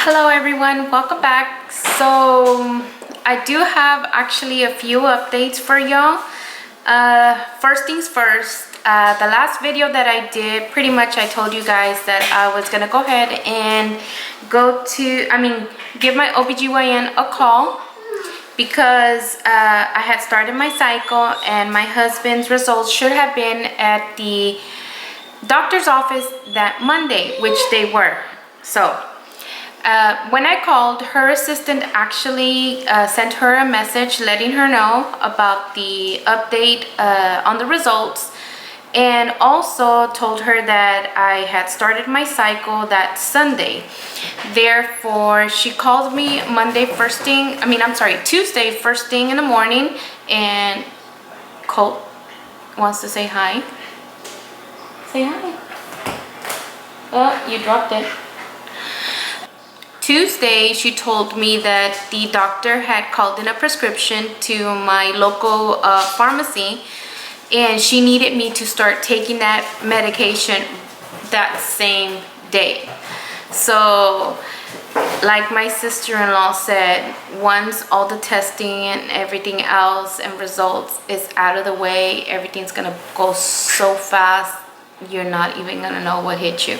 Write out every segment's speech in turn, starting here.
Hello everyone, welcome back. So I do have actually a few updates for y'all. First things first, the last video that I did, pretty much I told you guys that I was gonna go ahead and give my OBGYN a call because I had started my cycle and my husband's results should have been at the doctor's office that Monday, which they were. So when I called, her assistant actually sent her a message letting her know about the update on the results, and also told her that I had started my cycle that Sunday. Therefore, she called me Tuesday first thing in the morning, and Colt wants to say hi. Say hi. Oh, you dropped it. Tuesday, she told me that the doctor had called in a prescription to my local pharmacy, and she needed me to start taking that medication that same day. So, like my sister-in-law said, once all the testing and everything else and results is out of the way, everything's gonna go so fast, you're not even gonna know what hit you.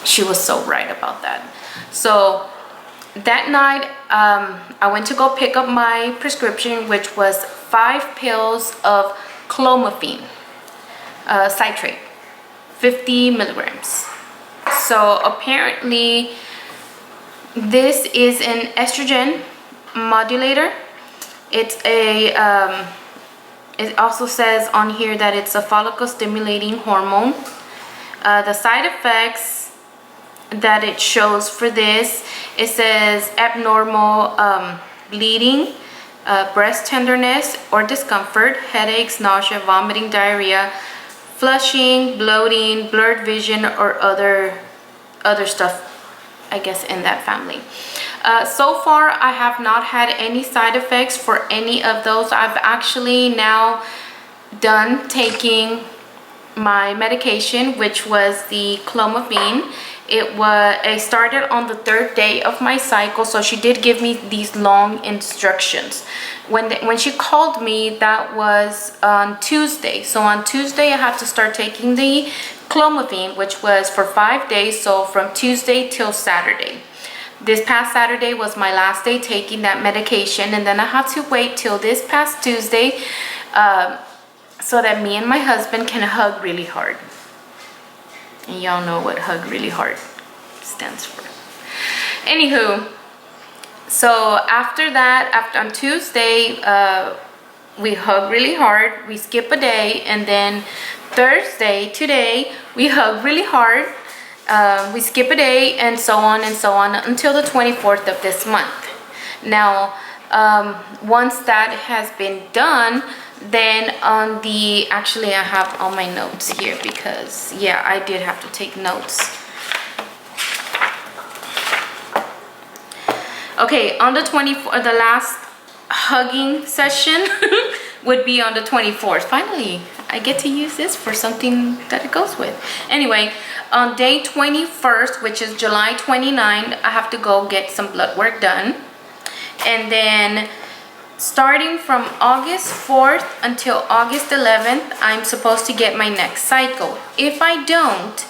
She was so right about that. So that night, I went to go pick up my prescription, which was 5 pills of Clomiphene Citrate, 50 milligrams. So apparently, this is an estrogen modulator. It's a, it also says on here that it's a follicle stimulating hormone. The side effects that it shows for this, it says abnormal bleeding, breast tenderness or discomfort, headaches, nausea, vomiting, diarrhea, flushing, bloating, blurred vision, or other stuff, I guess, in that family. So far, I have not had any side effects for any of those. I've actually now done taking my medication, which was the Clomiphene. I started on the 3rd day of my cycle, so she did give me these long instructions. When she called me, that was on Tuesday. So on Tuesday, I have to start taking the Clomiphene, which was for 5 days, so from Tuesday till Saturday. This past Saturday was my last day taking that medication, and then I had to wait till this past Tuesday so that me and my husband can hug really hard. And y'all know what hug really hard stands for. Anywho, so after that, on Tuesday, we hug really hard. We skip a day, and then Thursday, today, we hug really hard. We skip a day, and so on until the 24th of this month. Now, once that has been done, then on the, actually I have all my notes here because yeah, I did have to take notes. Okay, on the 24th, the last hugging session would be on the 24th. Finally, I get to use this for something that it goes with. Anyway, on day 21st, which is July 29th, I have to go get some blood work done. And then starting from August 4th until August 11th, I'm supposed to get my next cycle. If I don't,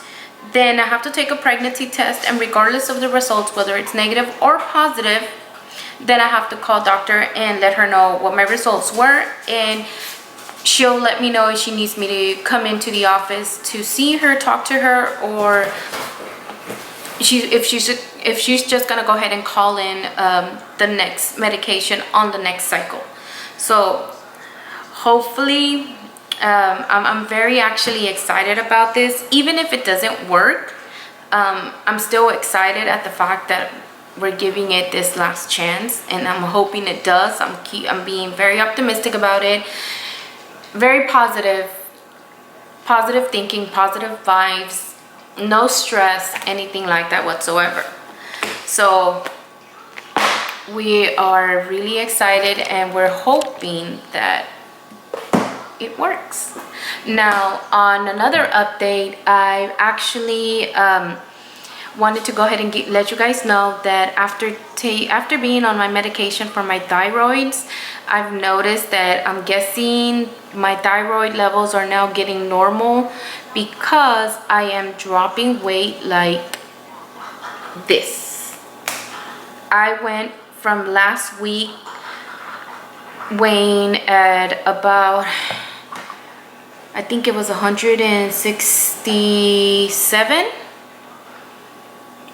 then I have to take a pregnancy test, and regardless of the results, whether it's negative or positive, then I have to call doctor and let her know what my results were, and she'll let me know if she needs me to come into the office to see her, talk to her, or if she's just gonna go ahead and call in the next medication on the next cycle. So hopefully, I'm very actually excited about this. Even if it doesn't work, I'm still excited at the fact that we're giving it this last chance, and I'm hoping it does. I'm being very optimistic about it, very positive thinking, positive vibes. No stress, anything like that whatsoever. So we are really excited, and we're hoping that it works. Now, on another update, I actually wanted to go ahead and let you guys know that after being on my medication for my thyroids, I've noticed that I'm guessing my thyroid levels are now getting normal because I am dropping weight like this. I went from last week weighing at about, I think it was 167.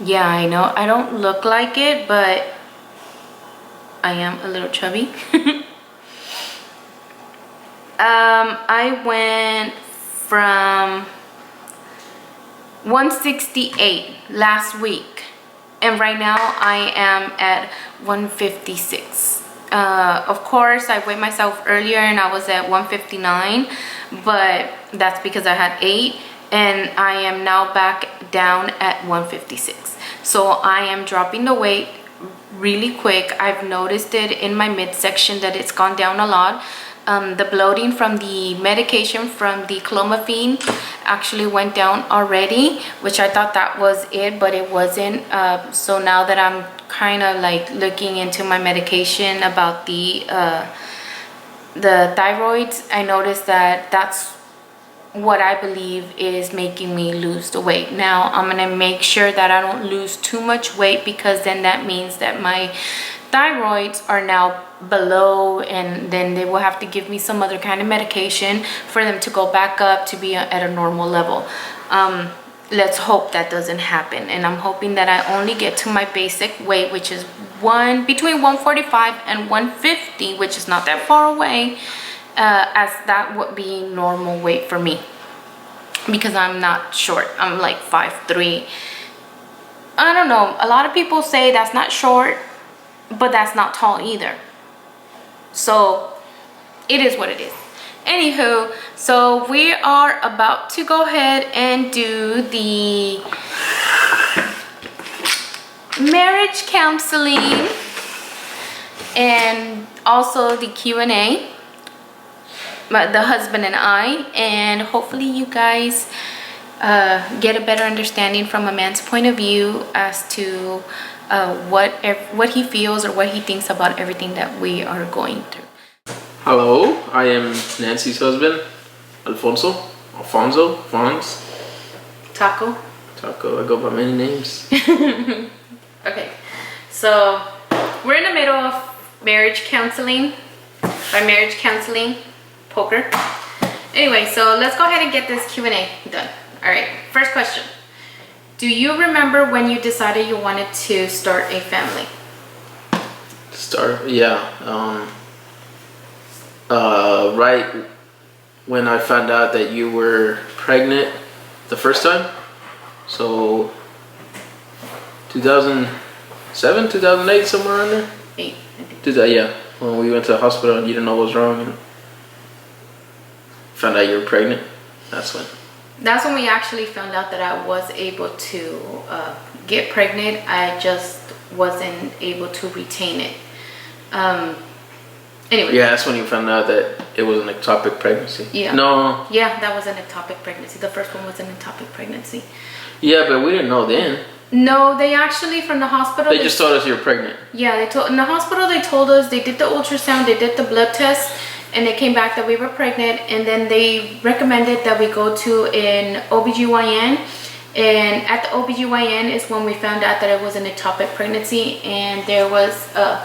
Yeah, I know I don't look like it, but I am a little chubby. I went from 168 last week, and right now I am at 156. Of course, I weighed myself earlier and I was at 159, but that's because I had 8, and I am now back down at 156. So I am dropping the weight really quick. I've noticed it in my midsection that it's gone down a lot. The bloating from the medication from the Clomiphene actually went down already, which I thought that was it, but it wasn't. So now that I'm kind of like looking into my medication about the thyroids, I noticed that that's what I believe is making me lose the weight. Now I'm gonna make sure that I don't lose too much weight, because then that means that my thyroids are now below, and then they will have to give me some other kind of medication for them to go back up to be at a normal level. Let's hope that doesn't happen, and I'm hoping that I only get to my basic weight, which is between 145 and 150, which is not that far away, as that would be normal weight for me, because I'm not short. I'm like 5'3". I don't know, a lot of people say that's not short, but that's not tall either. So it is what it is. Anywho, so we are about to go ahead and do the marriage counseling and also the Q&A, the husband and I, and hopefully you guys get a better understanding from a man's point of view as to what he feels or what he thinks about everything that we are going through. Hello, I am Nancy's husband, Fonso. Taco, I go by many names. Okay, so we're in the middle of marriage counseling. By marriage counseling, poker. Anyway, so let's go ahead and get this Q&A done. All right, first question. Do you remember when you decided you wanted to start a family? Right when I found out that you were pregnant the first time. So 2007, 2008, somewhere around there? 8, I think. Yeah, when we went to the hospital and you didn't know what was wrong and found out you were pregnant. That's when we actually found out that I was able to get pregnant. I just wasn't able to retain it. Anyway. Yeah, that's when you found out that it was an ectopic pregnancy. Yeah. No. Yeah, that was an ectopic pregnancy. The first one was an ectopic pregnancy. Yeah, but we didn't know then. No, they actually, from the hospital, they just told us you were pregnant. Yeah, in the hospital they told us, they did the ultrasound, they did the blood test, and it came back that we were pregnant, and then they recommended that we go to an OBGYN, and at the OBGYN is when we found out that it was an ectopic pregnancy, and there was a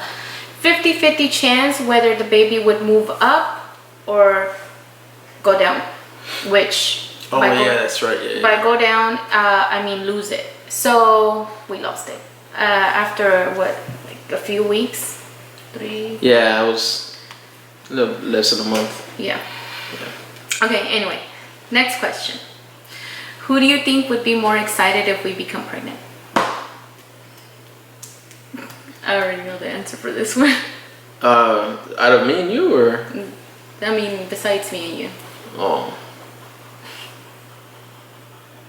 50-50 chance whether the baby would move up or go down, which that's right. Yeah. By go down, I mean lose it. So we lost it after what, like a few weeks, 3. Yeah, it was a little less than a month. Yeah. Okay. Anyway, next question. Who do you think would be more excited if we become pregnant? I already know the answer for this one. Out of me and you, or? I mean, besides me and you. Oh.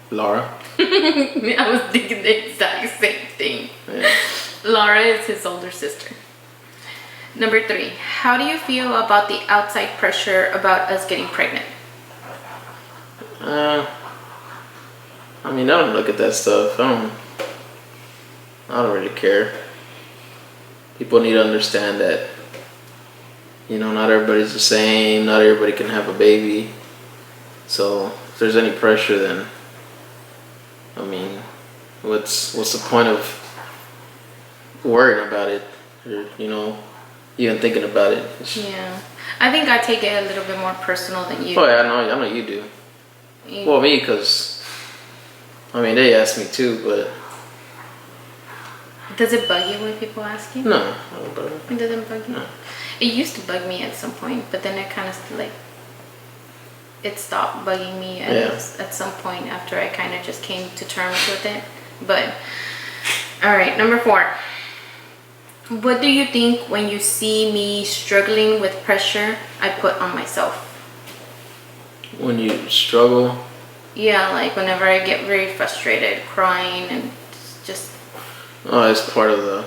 Laura. I was thinking the exact same thing. Yeah. Laura is his older sister. Number 3. How do you feel about the outside pressure about us getting pregnant? I mean, I don't look at that stuff. I don't really care. People need to understand that, you know, not everybody's the same. Not everybody can have a baby. So if there's any pressure, then I mean, what's the point of worrying about it, or, you know, even thinking about it? Yeah, I think I take it a little bit more personal than you. Oh yeah, I know you do. Well, me, because I mean, they ask me too, but does it bug you when people ask you? no, I don't bug me. It doesn't bug you? No. It used to bug me at some point, but then it kind of like, it stopped bugging me at some point after I kind of just came to terms with it. But, all right, number 4. What do you think when you see me struggling with pressure I put on myself? When you struggle? Yeah, like whenever I get very frustrated, crying, and just... Oh, it's part of the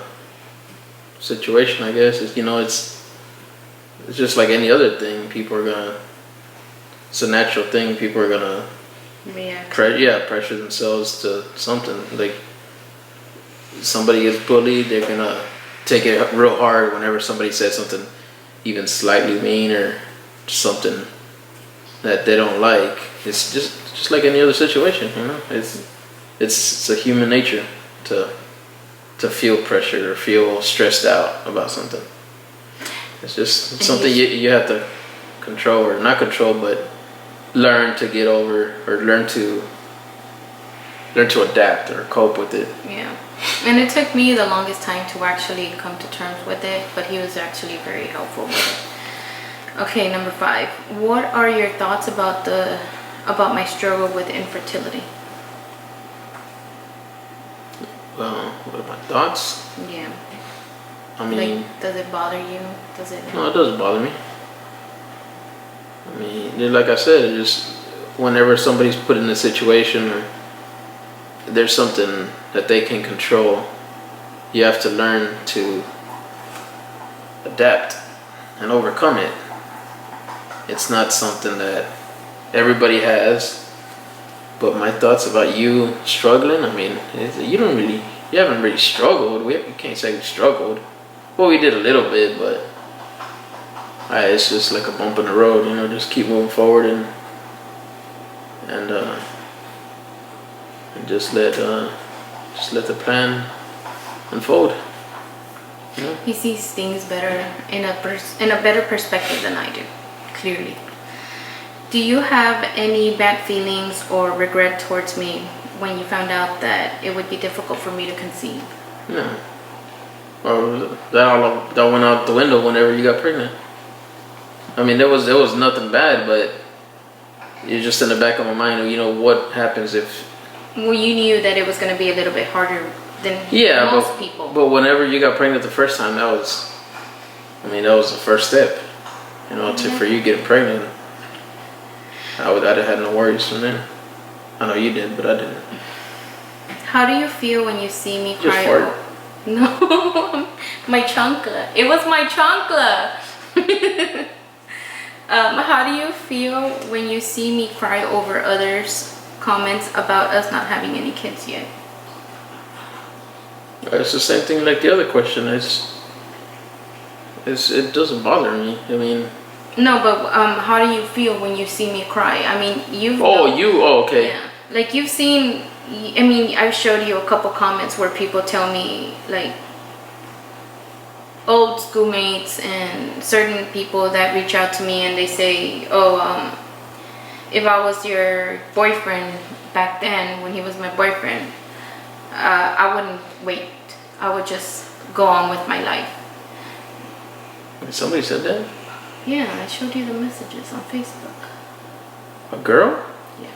situation, I guess. It's, you know, it's just like any other thing. People are gonna... It's a natural thing. People are gonna... pressure themselves to something. Like, somebody gets bullied, they're gonna take it real hard whenever somebody says something even slightly mean or something that they don't like. It's just like any other situation, you know. It's a human nature to feel pressure or feel stressed out about something. It's just something you have to control, or not control, but learn to get over, or learn to adapt or cope with it. Yeah. And it took me the longest time to actually come to terms with it, but he was actually very helpful with it. Okay, number 5. What are your thoughts about my struggle with infertility? What are my thoughts? Yeah. I mean, like, does it bother you? Does it? No, it doesn't bother me. I mean, like I said, it just whenever somebody's put in a situation or there's something that they can control, you have to learn to adapt and overcome it. It's not something that everybody has. But my thoughts about you struggling, I mean, you haven't really struggled. You can't say we struggled. Well, we did a little bit, but it's just like a bump in the road, you know. Just keep moving forward and just let the plan unfold. You know? He sees things better in a better perspective than I do, clearly. Do you have any bad feelings or regret towards me when you found out that it would be difficult for me to conceive? No. Well, that went out the window whenever you got pregnant. I mean, there was nothing bad, but it's just in the back of my mind, you know, what happens if... Well, you knew that it was going to be a little bit harder than most people. But whenever you got pregnant the first time, that was the first step, you know, for you getting pregnant. I'd have had no worries from then. I know you did, but I didn't. How do you feel when you see me cry? Just fart. No, my chancla. It was my chancla. How do you feel when you see me cry over others' comments about us not having any kids yet? It's the same thing like the other question. It doesn't bother me. I mean... No, but how do you feel when you see me cry? I mean, okay. Yeah. Like, you've seen... I mean, I've showed you a couple comments where people tell me, like, old schoolmates and certain people that reach out to me and they say, if I was your boyfriend back then, when he was my boyfriend, I wouldn't wait. I would just go on with my life. Somebody said that? Yeah, I showed you the messages on Facebook. A girl? Yeah.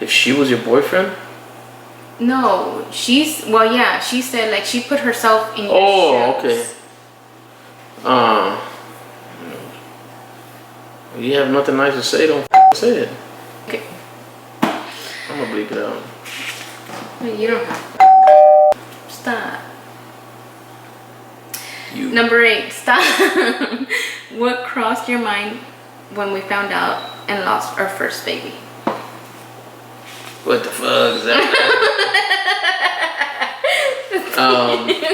If she was your boyfriend? No, she said, like, she put herself in your shoes. Okay. You have nothing nice to say, don't say it. Okay. I'm gonna bleep it out. You don't have to. Stop. Number 8, stop. What crossed your mind when we found out and lost our first baby? What the fuck is that?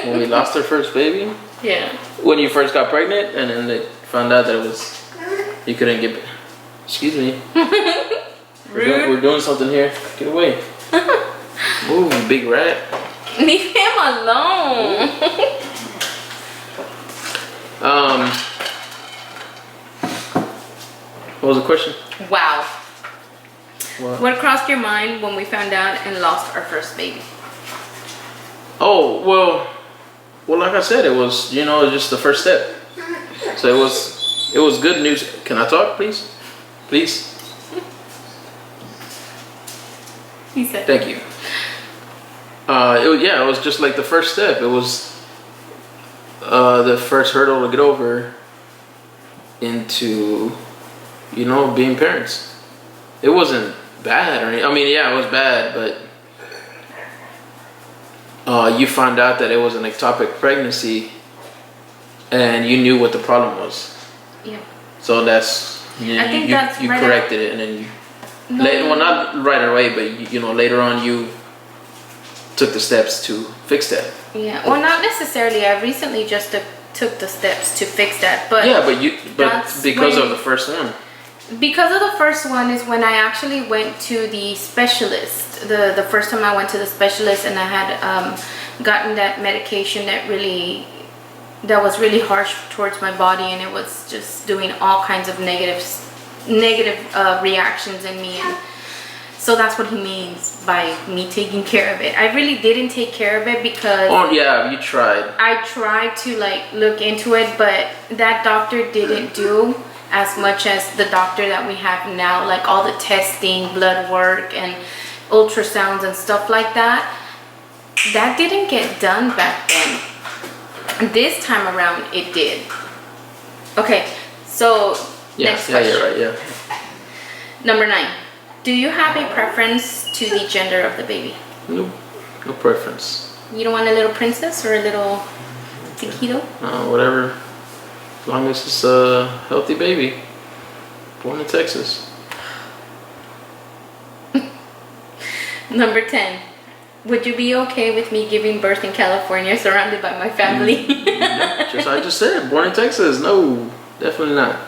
When we lost our first baby. Yeah. When you first got pregnant, and then they found out that it was you couldn't get. Excuse me. We're doing something here. Get away. Move, you big rat. Leave him alone. What was the question? Wow. What? crossed your mind when we found out and lost our first baby? Oh, well, like I said, it was, just the first step. So it was good news. Can I talk, please? Please? He said. Thank you. It was just like the first step. It was the first hurdle to get over into, being parents. It wasn't bad or anything. I mean, yeah, it was bad, but you found out that it was an ectopic pregnancy, and you knew what the problem was. Yeah. So that's you right corrected it, and then well, not right away, but later on you took the steps to fix that. Yeah. Well, not necessarily. I recently just took the steps to fix that, but yeah, but because of the first one. Because of the first one is when I actually went to the specialist. The first time I went to the specialist, and I had gotten that medication that was really harsh towards my body, and it was just doing all kinds of negative reactions in me. And so that's what he means by me taking care of it. I really didn't take care of it because... Oh yeah, you tried. I tried to look into it, but that doctor didn't do as much as the doctor that we have now, like all the testing, blood work, and ultrasounds and stuff like that. That didn't get done back then. This time around, it did. Okay, so next question. Yeah, you're right, yeah. Number 9. Do you have a preference to the gender of the baby? No preference. You don't want a little princess or a little taquito? Whatever. As long as it's a healthy baby. Born in Texas. Number 10. Would you be okay with me giving birth in California surrounded by my family? I just said, born in Texas. No, definitely not.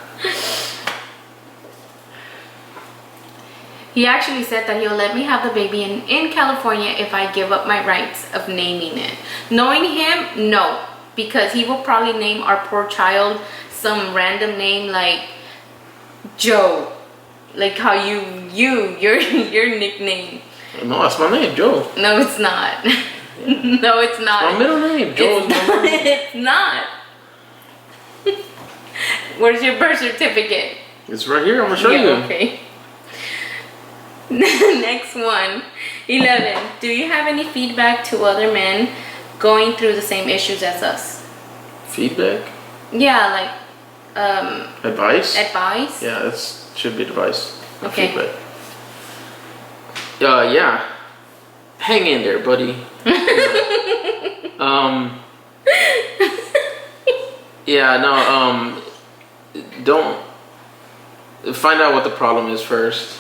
He actually said that he'll let me have the baby in California if I give up my rights of naming it. Knowing him, no. Because he will probably name our poor child some random name like Joe. Like how your nickname. No, that's my name, Joe. No, it's not. No, it's not. It's my middle name. Joe is my middle name. It's not. Where's your birth certificate? It's right here. I'm going to show you. Okay. Next one. 11. Do you have any feedback to other men going through the same issues as us? Feedback? Yeah, advice? Advice? Yeah, that should be advice. Okay. Feedback. Yeah. Hang in there, buddy. Don't find out what the problem is first.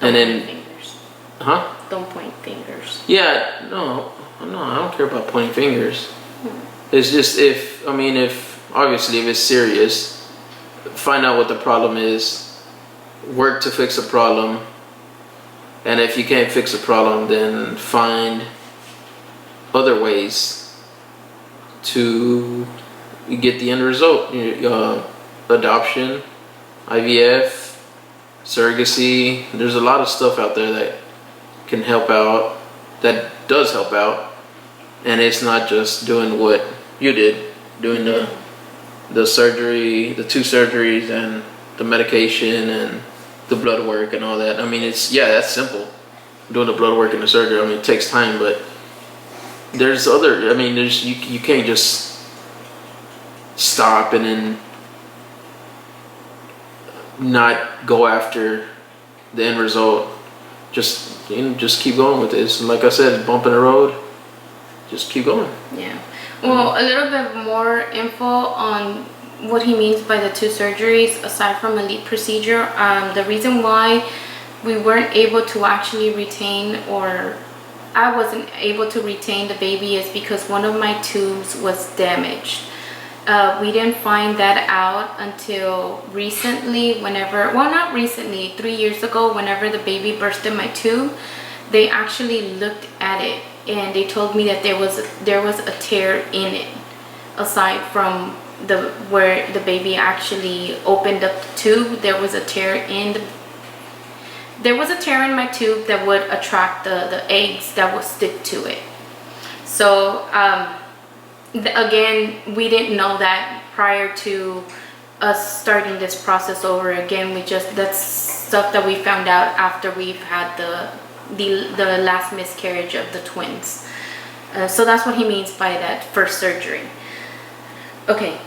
Don't and then point fingers. Huh? Don't point fingers. Yeah, no, I don't care about pointing fingers. It's just if obviously if it's serious, find out what the problem is, work to fix the problem, and if you can't fix the problem, then find other ways to get the end result. Adoption, IVF, surrogacy. There's a lot of stuff out there that can help out, that does help out, and it's not just doing what you did, doing the surgery, the 2 surgeries, and the medication and the blood work and all that. That's simple. Doing the blood work and the surgery, it takes time, but there's other, you can't just stop and then not go after the end result. Just keep going with this. Like I said, bump in the road, just keep going. Yeah. Well, a little bit more info on what he means by the 2 surgeries aside from a lead procedure. The reason why we weren't able to actually retain or I wasn't able to retain the baby is because one of my tubes was damaged. We didn't find that out until recently, well, not recently, 3 years ago, whenever the baby burst in my tube. They actually looked at it and they told me that there was a tear in it, aside from where the baby actually opened up the tube. There was a tear in my tube that would attract the eggs that would stick to it. So again, we didn't know that prior to us starting this process over again. That's stuff that we found out after we've had the last miscarriage of the twins. So that's what he means by that first surgery. Okay,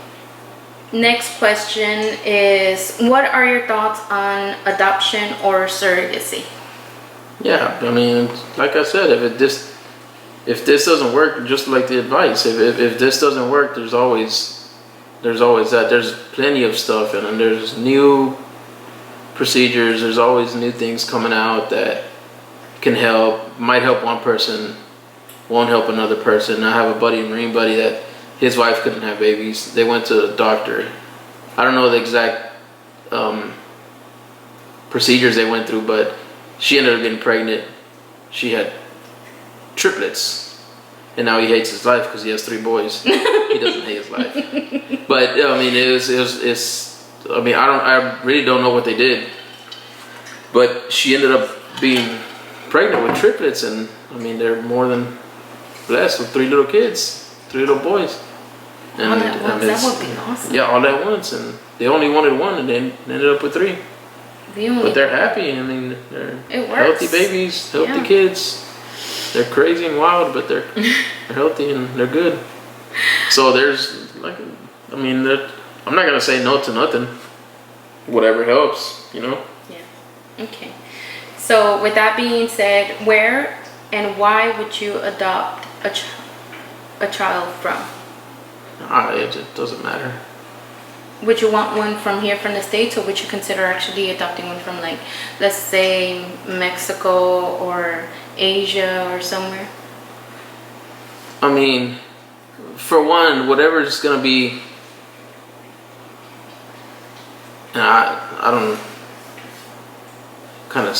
next question is, what are your thoughts on adoption or surrogacy? Yeah, I mean, like I said, if this doesn't work, just like the advice, if this doesn't work, there's always that. There's plenty of stuff, and then there's new procedures. There's always new things coming out that can help. Might help one person, won't help another person. I have a marine buddy, that his wife couldn't have babies. They went to the doctor. I don't know the exact procedures they went through, but she ended up getting pregnant. She had triplets, and now he hates his life because he has 3 boys. He doesn't hate his life, but I mean, I mean, I really don't know what they did, but she ended up being pregnant with triplets, and I mean, they're more than blessed with 3 little kids, 3 little boys. And all at once, that would be awesome. Yeah, all at once, and they only wanted 1, and then ended up with 3. But they're happy. I mean, they're healthy babies, healthy kids. They're crazy and wild, but they're healthy and they're good. So there's I mean, I'm not gonna say no to nothing. Whatever helps, you know. Yeah. Okay. So with that being said, where and why would you adopt a child from? It doesn't matter. Would you want one from here, from the States, or would you consider actually adopting one from, like, let's say Mexico or Asia or somewhere? I mean, for one, whatever's gonna be, I don't. Kind of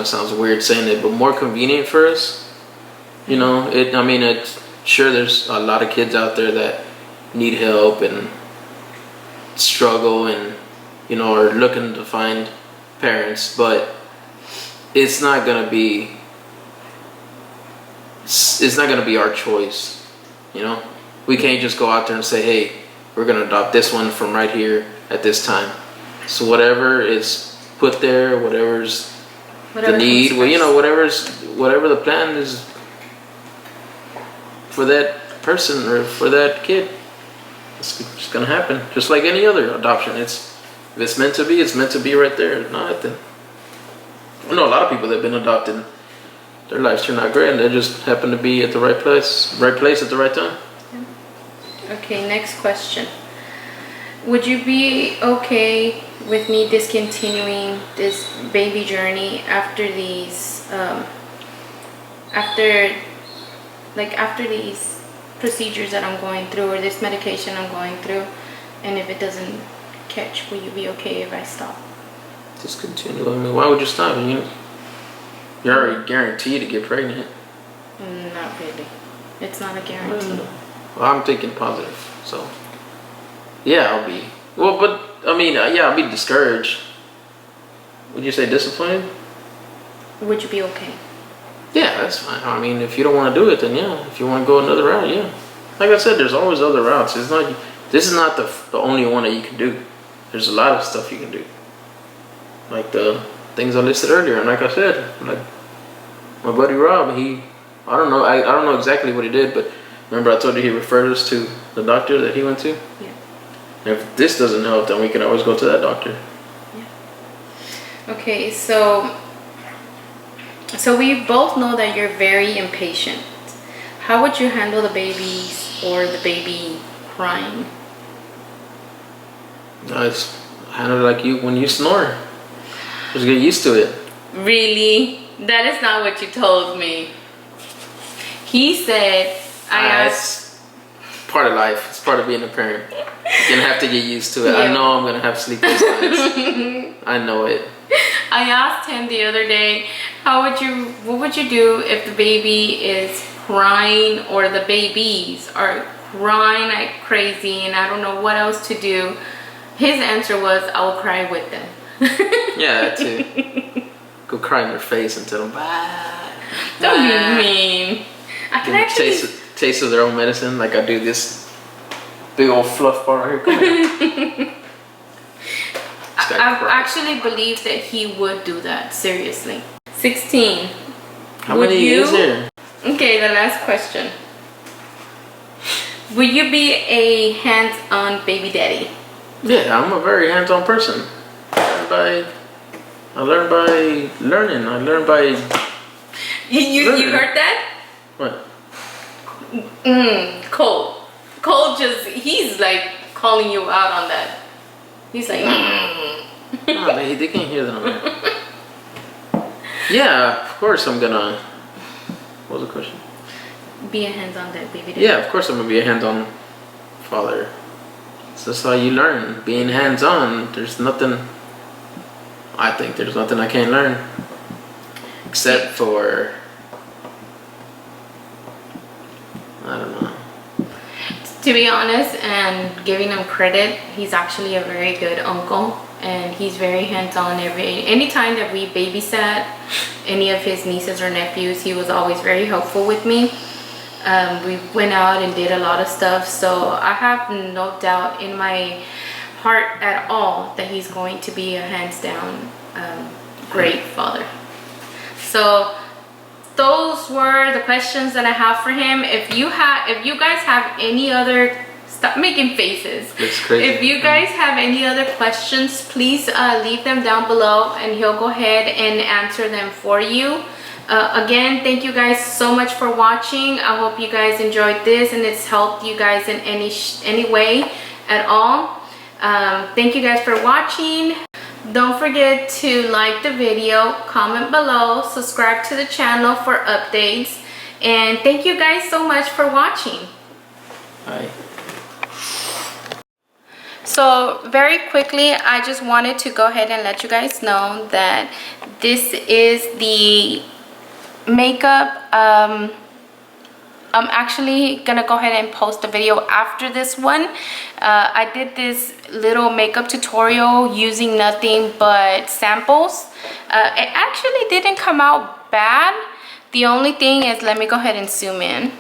sounds weird saying it, but more convenient for us. You know, I mean, it's sure there's a lot of kids out there that need help and struggle, and you know, are looking to find parents, but it's not gonna be our choice. You know, we can't just go out there and say, hey, we're gonna adopt this one from right here at this time. So whatever is put there, whatever's the need, well, you know, whatever the plan is for that person or for that kid, it's just gonna happen. Just like any other adoption, if it's meant to be, it's meant to be right there. If not, then I know a lot of people that have been adopted, their lives turn out great, and they just happen to be at the right place at the right time. Okay, next question. Would you be okay with me discontinuing this baby journey after these procedures that I'm going through, or this medication I'm going through, and if it doesn't catch, will you be okay if I stop? Discontinue. I mean, why would you stop? You're already guaranteed to get pregnant. Not really. It's not a guarantee. Well, I'm thinking positive, so yeah, I'll be. Well, but I mean, yeah, I'll be discouraged. Would you say disappointed? Would you be okay? Yeah, that's fine. I mean, if you don't want to do it, then yeah. If you want to go another route, yeah. Like I said, there's always other routes. This is not the only one that you can do. There's a lot of stuff you can do. Like the things I listed earlier, and like I said, like my buddy Rob, I don't know exactly what he did, but remember I told you he referred us to the doctor that he went to? Yeah. And if this doesn't help, then we can always go to that doctor. Yeah. Okay, so we both know that you're very impatient. How would you handle the babies or the baby crying? It's handle it like you when you snore. Just get used to it. Really? That is not what you told me. He said, I asked. It's part of life. It's part of being a parent. You're gonna have to get used to it. Yeah. I know I'm gonna have sleepless nights. I know it. I asked him the other day, what would you do if the baby is crying or the babies are crying like crazy and I don't know what else to do? His answer was, I will cry with them. Yeah, that too. Go cry in their face and tell them, bye. Don't be mean. I can actually taste of their own medicine, like I do this big old fluff bar right here. Come here. I actually believe that he would do that, seriously. 16. How many is there? Okay, the last question. Would you be a hands-on baby daddy? Yeah, I'm a very hands-on person. I learn by learning. I learn by You heard that? What? Cole. Cole he's like calling you out on that. He's like, Oh, they can't hear that on there. Yeah, of course I'm gonna. What was the question? Be a hands-on dad, baby daddy. Yeah, of course I'm gonna be a hands-on father. So that's how you learn. Being hands-on, there's nothing. I think there's nothing I can't learn, except for I don't know. To be honest and giving him credit, he's actually a very good uncle and he's very hands-on. Anytime that we babysat any of his nieces or nephews, he was always very helpful with me. We went out and did a lot of stuff, so I have no doubt in my heart at all that he's going to be a hands-down great father. So those were the questions that I have for him. If you guys have any other, stop making faces. It's crazy. If you guys have any other questions, please leave them down below and he'll go ahead and answer them for you. Again, thank you guys so much for watching. I hope you guys enjoyed this and it's helped you guys in any way at all. Thank you guys for watching. Don't forget to like the video, comment below, subscribe to the channel for updates, and thank you guys so much for watching. Bye. So very quickly, I just wanted to go ahead and let you guys know that this is the makeup. I'm actually gonna go ahead and post a video after this one. I did this little makeup tutorial using nothing but samples. It actually didn't come out bad. The only thing is, let me go ahead and zoom in.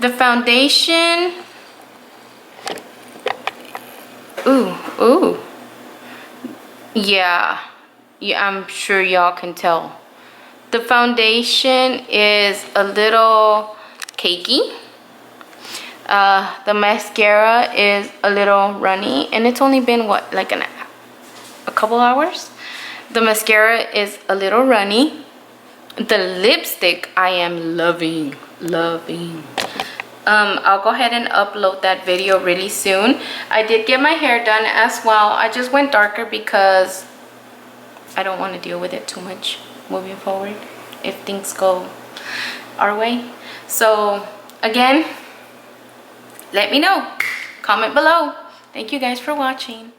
The foundation, ooh, yeah, I'm sure y'all can tell. The foundation is a little cakey. The mascara is a little runny, and it's only been what, like a couple hours. The mascara is a little runny. The lipstick I am loving. I'll go ahead and upload that video really soon. I did get my hair done as well. I just went darker because I don't want to deal with it too much moving forward if things go our way. So again, let me know, comment below. Thank you guys for watching.